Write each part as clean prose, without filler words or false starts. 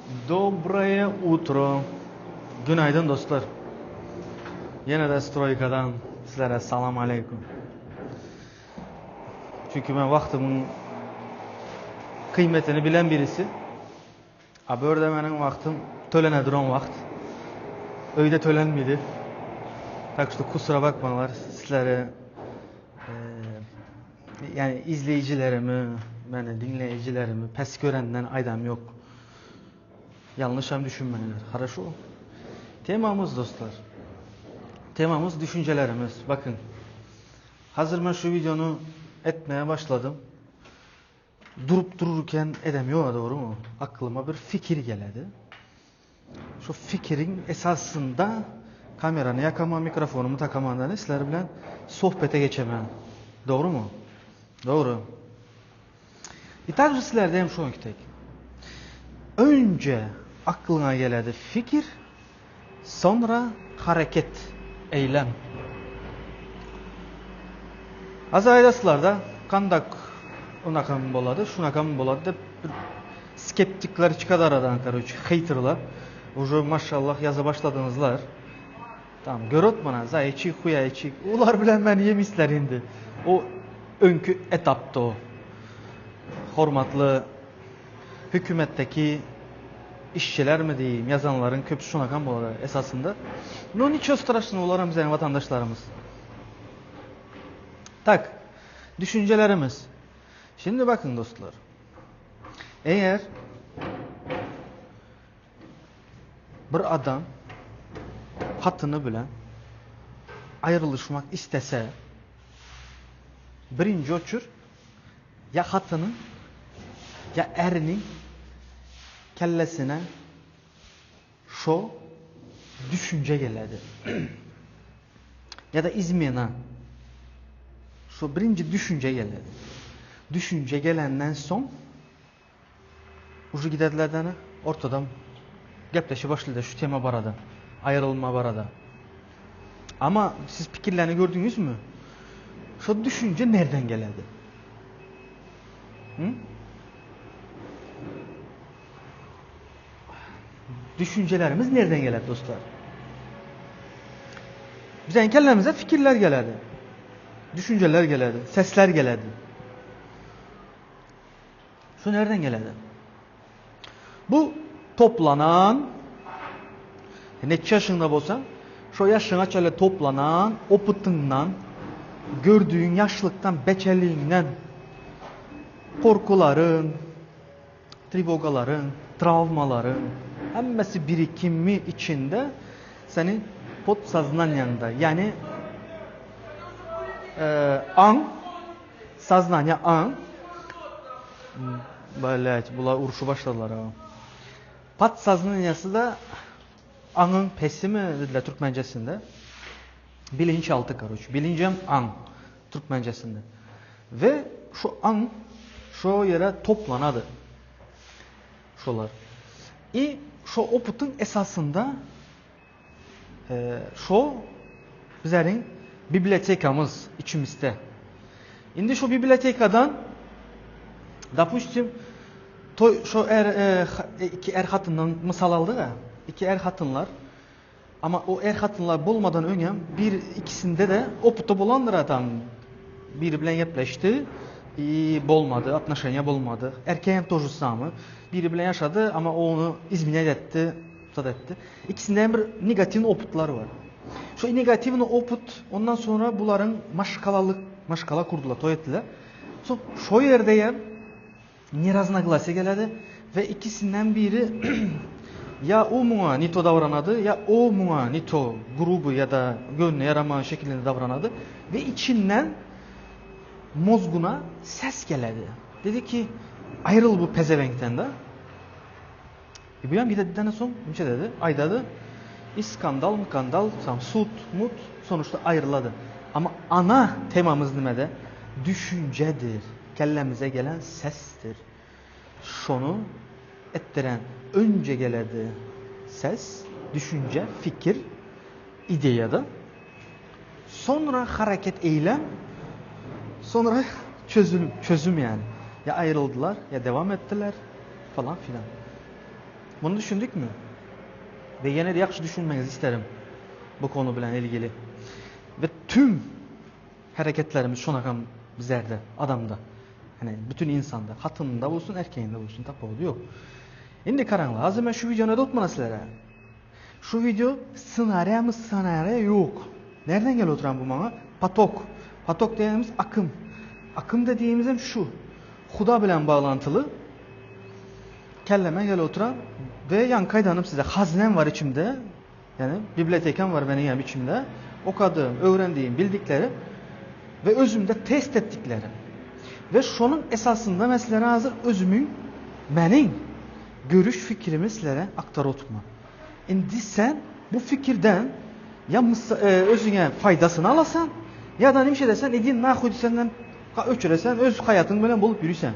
Доброе utro. Günaydın dostlar. Yine de Stroika'dan sizlere salam aleyküm. Çünkü ben vaktimin kıymetini bilen birisi. Abi orada benim vaktim tölene duran vakt. Öyle tölenmedi. Tak işte kusura bakmalar sizlere yani izleyicilerimi, beni dinleyicilerimi pes görenden aydam yok. Yanlış hem düşünmeler. Хорошо. Temamız dostlar. Temamız düşüncelerimiz. Bakın. Hazır ben şu videonu etmeye başladım. Durup dururken edemiyor doğru mu? Aklıma bir fikir geldi. Şu fikrin esasında kameranı yakama, mikrofonumu takamandan sizler bilen sohbete geçemem. Doğru mu? Doğru. İtalya sizlerde hem şu anki tek. Önce aklına geldi fikir, sonra hareket, eylem. Az aydasılarda kandak onakam boladı, şunakam boladı da bir skeptikler çıkadı aradan karıcı, haterlar. Ucu maşallah yaza başladınızlar. Tamam, görüt bana, zayıçı, huyayçı, ular bilen ben yemişler indi. O önkü etapta o. Hormatlı hükümetteki işçiler mi diyeyim, yazanların köpüsü şunakan boladı esasında. Bunun hiç östaraşını olarım bizden vatandaşlarımız. Tak, düşüncelerimiz. Şimdi bakın dostlar. Eğer bir adam hatını bilen ayrılışmak istese birinci uçur ya hatının ya erinin kellesine şu düşünce geledi. Ya da izmina şu birinci düşünce geledi. Düşünce gelenden son ucu giderlerden ortadan gepleşi başladı şu tema barada. Ayrılma barada. Ama siz fikirlerini gördünüz mü? Şu düşünce nereden geledi? Hı? Düşüncelerimiz nereden geledi dostlar? Bizden kellemize fikirler geledi. Düşünceler geledi. Sesler geledi. Şu nereden geledi? Bu toplanan neçe yaşında olsan şu yaşına çöle toplanan o pıtından gördüğün yaşlıktan beçeliğinden korkuların trivogaların travmaların hemmesi birikimi içinde senin podsaznanyanda yani saznanya an böyle bunlar uruşu başladılar ha. Podsaznanyası da anın pesi mi dediler Türkmencesinde. Bilinçaltı karoç. Bilincem an Türkmencesinde. Ve şu an şu yere toplanadı. Şolar. Şu oputun esasında şu bizlerin bibliotekamız içimizde. Şimdi şu bibliotekadan допустим şu iki hatından misal aldı ya. İki hatınlar. Ama o hatınlar bulmadan önce bir ikisinde de oputta bulandır adam. Biri bilen yapleşti. Bolmadı, atnaşanya bolmadı. Erkeğin toju samı. Biri bilen yaşadı ama onu izmine etti, etti. İkisinde bir negatif oputlar var. Şu negatifin oput ondan sonra bunların maşkala kurdular, toyettiler. Şu yerde niraznaglasi geldi ve ikisinden biri ya o muğa nito davranadı ya o muğa nito grubu ya da gönlü yarama şeklinde davranadı ve içinden mozguna ses geldi. Dedi ki ayrıl bu pezevenkten de. Bu yan bir dedikten son bir şey dedi. Aydadı. İskandal mukandal sut mut sonuçta ayrıladı. Ama ana temamız nemede? Düşüncedir. Kellemize gelen sestir. Şunu ettiren önce geledi ses, düşünce, fikir, ideyada. Sonra hareket, eylem, sonra çözüm yani. Ya ayrıldılar ya devam ettiler falan filan. Bunu düşündük mü? Ve yine de yaxşı düşünmenizi isterim bu konu bilen ilgili. Ve tüm hareketlerimiz şonakan bizlerde, adamda. Hani bütün insanda, hatınında olsun, erkeğinde olsun, tapoğlu yok. Şimdi karanlığı, hazır ben şu videoyu tutmana sizlere. Şu video senaryo yok. Nereden geliyor oturan bu bana? Patok. Patok dediğimiz akım. Akım dediğimiz şu. Huda bilen bağlantılı. Kelleme gel oturan ve yan kaydanım size. Haznem var içimde. Yani bibliotekem var benim yani içimde. Okadığım, öğrendiğim, bildiklerim ve özümde test ettiklerim. Ve şunun esasında mesela hazır özümün, benim görüş fikrimi sizlere aktarotma. Şimdi sen bu fikirden ya özüne faydasını alasan ya da neymiş desen edin nahuy senden öçüresen öz hayatın böyle bulup yürüsen.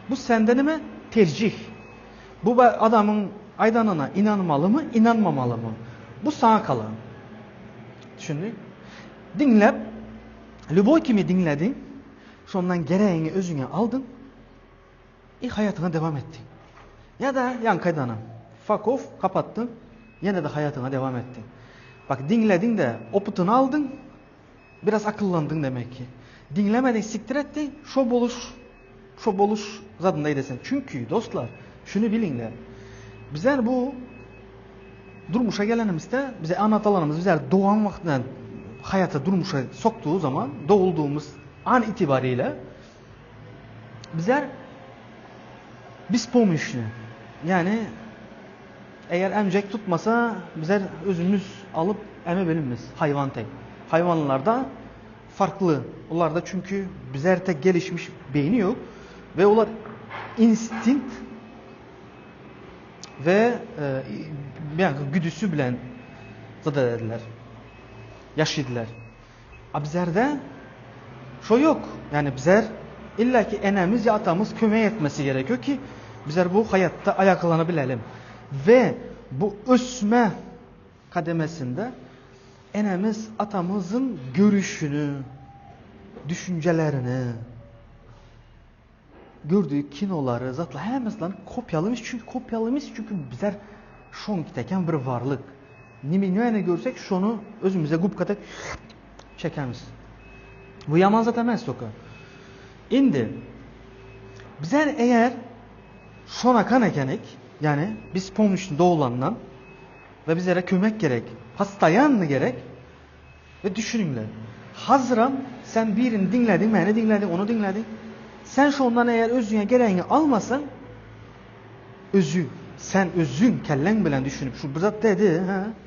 Bu senden mi? Tercih. Bu adamın aydanına inanmalı mı, inanmamalı mı? Bu sana kalan. Düşündün? Dinlep, Lüboy kimi dinledin, sondan gereğini özüne aldın, hayatına devam ettin. Ya da yan kaydana, fuck off, kapattın, yine de hayatına devam ettin. Bak dinledin de oputunu aldın, biraz akıllandın demek ki. Dinlemedin, siktir ettin, şo boluş zadındaydırsın. Çünkü dostlar, şunu bilinler, bizler bu durmuşa gelenimizde, bize anlatılanımız, bizler doğan vaktinden hayata durmuşa soktuğu zaman, doğulduğumuz an itibariyle bizler biz pomuşunu, yani eğer emcek tutmasa bizler özümüz alıp eme bölünmez. Hayvan tek. Hayvanlarda farklı. Onlarda çünkü bizler tek gelişmiş beyni yok ve onlar instinkt ve yani güdüsü bilen zadediler. Yaşadılar. Bizlerde şu yok. Yani bizler illa ki enemiz ya atamız kömeği etmesi gerekiyor ki bizler bu hayatta ayaklanabilelim. Ve bu ösme kademesinde enemiz atamızın görüşünü, düşüncelerini, gördüğü kinoları, zatla hemizden kopyalamış çünkü bizler şon kiteken bir varlık. Ne görsek şunu özümüze gupkatak çekeriz. Bu yaman zaten ben soka. Şimdi bizler eğer şona kan ekenik, yani biz pomuşun doğulandan ve bizlere kömek gerek, hastayan mı gerek ve düşününler. Hazıram sen birini dinledin, beni dinledin, onu dinledin. Sen şu ondan eğer özüne gereğini almasan, sen özün kellen bilen düşünüp şu bizzat dedi,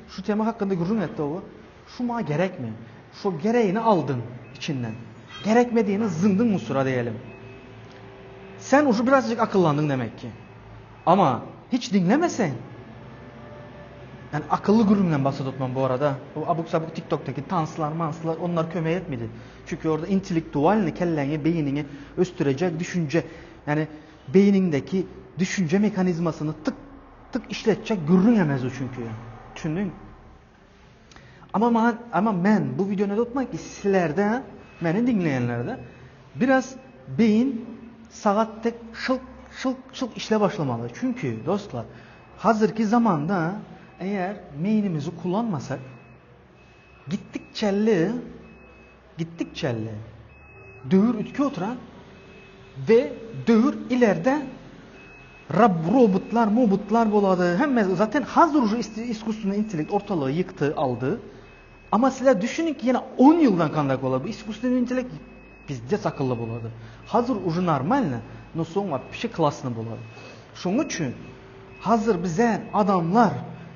şu tema hakkında gurur etti o. Şu ma gerek mi? Şu gereğini aldın içinden. Gerekmediğini zındın musura diyelim. Sen şu birazcık akıllandın demek ki. Ama hiç dinlemesen, yani akıllı gururundan bahsetmem bu arada. O abuk sabuk TikTok'taki tanslar, manslar onlar kömeği etmedi. Çünkü orada intelektüelini, kelleni, beynini östürecek düşünce, yani beynindeki düşünce mekanizmasını tık tık işletecek gururun yemez o çünkü. Düşündün? Ama ben bu videoyu tutmak ki sizlerde, beni dinleyenlerde biraz beyin saatte şılk işle başlamalı. Çünkü dostlar hazırki zamanda eğer beynimizi kullanmasak gittikçe dövür ütke oturan ve dövür ileride robotlar buladı. Hem zaten hazır ucu iskusunu intelekt ortalığı yıktı, aldı. Ama sizler düşünün ki yine 10 yıldan kandak oladı. Bu iskusunu intelekt bizde sakıllı buladı. Hazır ucu normalne, no sonra bir şey klasını buladı. Şunun için hazır bize adamlar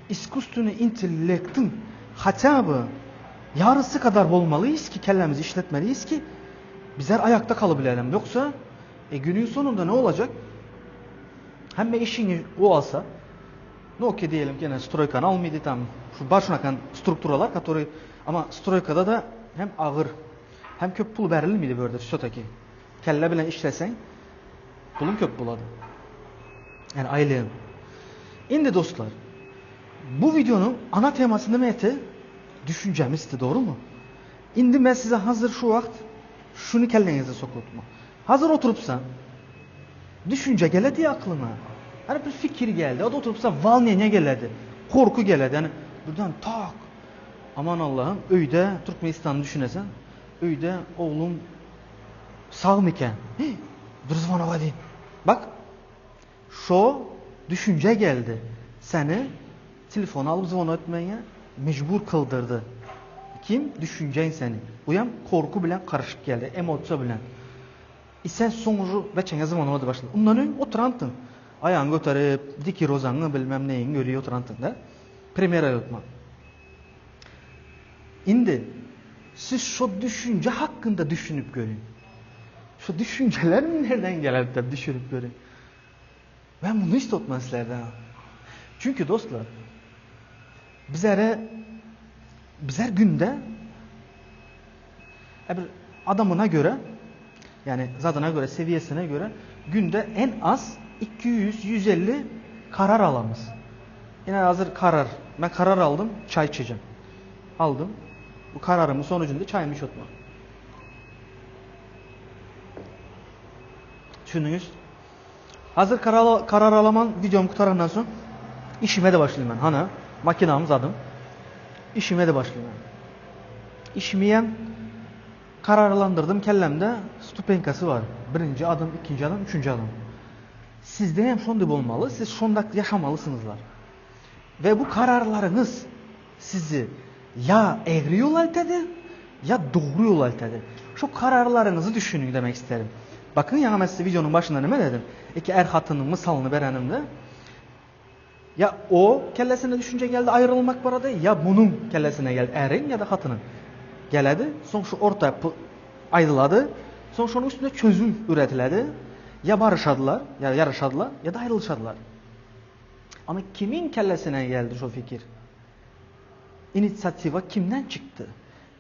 iskusunu intelektin hatabı yarısı kadar olmalıyız ki kellemizi işletmeliyiz ki bizler ayakta kalabilelim. Yoksa günün sonunda ne olacak? Hem işini o alsa, no ki diyelim ki yani stroykan almaydı tam şu başına kan strukturalar который ama stroykada da hem ağır hem köp pul verilmiydi böyle şotaki. Kelle bilen işlesen pulun köp buladı. Yani aylığın. Şimdi dostlar bu videonun ana temasında mete düşüncemizdi, doğru mu? Şimdi ben size hazır şu vakit şunu kellenize sokutma. Hazır oturupsan düşünce geledi aklına. Hani bir fikir geldi. O da oturupsa valneye geledi. Korku geledi. Yani buradan tak. Aman Allah'ım öyde Türkmenistan'ı düşünesen. Öyde oğlum sağ mı iken? Dur zvanova deyin. Bak. Şu düşünce geldi. Seni telefonu alıp zvona etmeye mecbur kıldırdı. Kim? Düşünceyin seni. Uyam korku bilen karışık geldi. Emosiyon bilen. Sen sonucu ve çenge zvona başladı. Ondan ön oturantın. Ayağını götürüp diki rozanı bilmem neyin görüyor oturantın da. Premier ayotma. Şimdi siz şu düşünce hakkında düşünüp görün. Şu düşünceler nereden gelip de düşünüp görün. Ben bunu hiç tutmam sizlerden. Çünkü dostlar bizler günde bir adamına göre yani zatına göre seviyesine göre günde en az 200-150 karar alamız. Yine hazır karar. Ben karar aldım, çay içeceğim. Aldım. Bu kararımın sonucunda çayımı içotma. Düşündünüz? Hazır karar alaman videomu kurtarandan sonra işime de başlayayım ben. Hana makinamız adım. İşime de başlayayım ben. İşimi kararlandırdım. Kellemde stupenkası var. Birinci adım, ikinci adım, üçüncü adım. Sizde hem şonda olmalı. Siz şonda yaşamalısınızlar. Ve bu kararlarınız sizi ya eğri yol altadı ya doğru yol altadı. Şu kararlarınızı düşünün demek isterim. Bakın ya ben size videonun başında ne dedim? İki hatının misalını verenimde. Ya o kellesine düşünce geldi ayrılmak var adı ya bunun kellesine geldi erin ya da hatının. Geledi. Son şu orta ayrıladı. Son şunun üstünde çözüm üretiledi. Ya barışadılar ya yarışadılar ya da ayrılışadılar. Ama kimin kellesine geldi şu fikir? İnisiyativa kimden çıktı?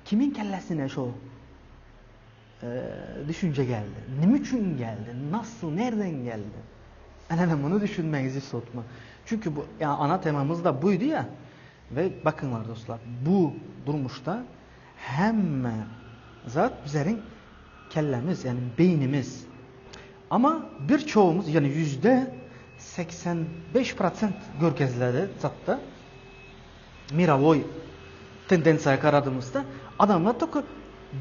Kimin kellesine şu düşünce geldi? Ne için geldi? Nasıl? Nereden geldi? Ben bunu düşünmenizi tutma. Çünkü bu yani ana temamız da buydu ya. Ve bakınlar dostlar, bu durmuşta hem zat bizlerin kellemiz yani beynimiz. Ama birçoğumuz yani %85% görkezlerde zatta miravoy tendensiya karadığımızda adamlar da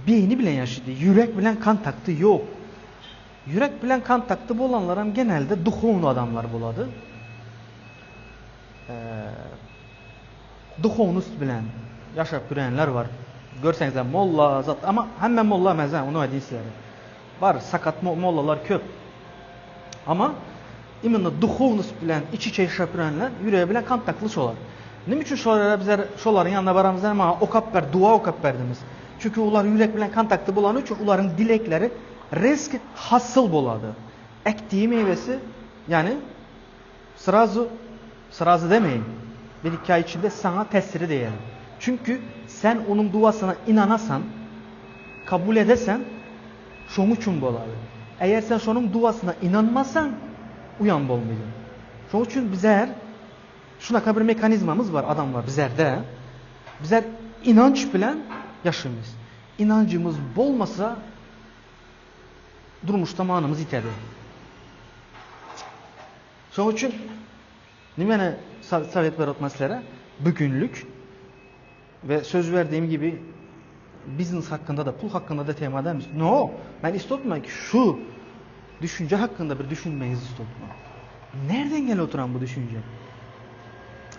beyni bilen yaşadı. Yürek bilen kontaktı yok. Yürek bilen kontaktı olanlar hem genelde duhovnu adamlar buladı. Duhovnust bilen yaşap görenler var. Görseniz de molla zat ama hemen molla emez onu edeyim sizlere. Var sakat mollalar köp. Ama imенно duhovnust bilen iç içe yaşap görenler yüreğe bilen kontaktlı olar. Ne için şoların yanına baramızdan ama okap ver, dua okap verdiniz. Çünkü onlar yürek bilen kontaktı bulan için onların dilekleri risk hasıl boladı. Ektiği meyvesi yani sırazı demeyin. Bir hikaye içinde sana tesiri diyelim. Çünkü sen onun duasına inanasan, kabul edesen şonun için boladı. Eğer sen şunun duasına inanmasan uyan bolmayacaksın. Şunun için bizler şuna bir mekanizmamız var, adam var bizlerde. Bizler inanç bilen yaşımız. İnancımız bolmasa durmuşta manımız yitedi. Şunun için nimene sovet veratma sizlere bugünlük ve söz verdiğim gibi business hakkında da pul hakkında da tema edemiz. No, ben istotmam ki şu düşünce hakkında bir düşünmenizi istotmam. Nereden geliyor oturan bu düşünce?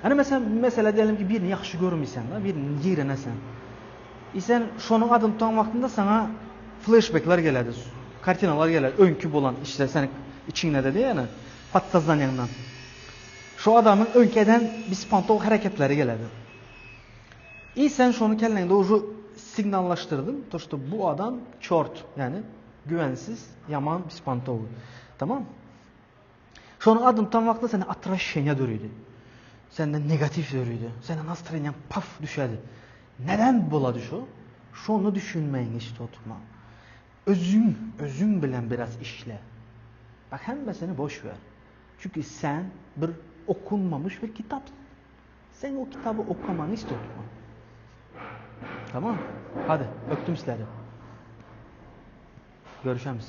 Hani mesela diyelim ki birini yaxşı görmüysen da birini jirenesen. Sen şunun adını tutan vaktinde sana flashbacklar geledi. Kartinalar geledi. Önkü olan işte senin içinde dedi yani. Patsazlanyandan. Şu adamın önkeden bir spontane hareketleri geledi. Sen şunu kendine doğru signallaştırdın. İşte bu adam çort yani güvensiz, yaman bir spontane. Tamam? Şunun adını tutan vaktinde seni atraşşenya dörüydü. Senden negatif dörüydü. Senden nastroyen paf düşerdi. Neden buladı şu? Şunu düşünmeyin hiç tutma. Özün bilen biraz işle. Bak hem seni boş ver. Çünkü sen bir okunmamış bir kitapsın. Sen o kitabı okumanı hiç tutma. Tamam? Hadi öptüm sizleri. Görüşürüz.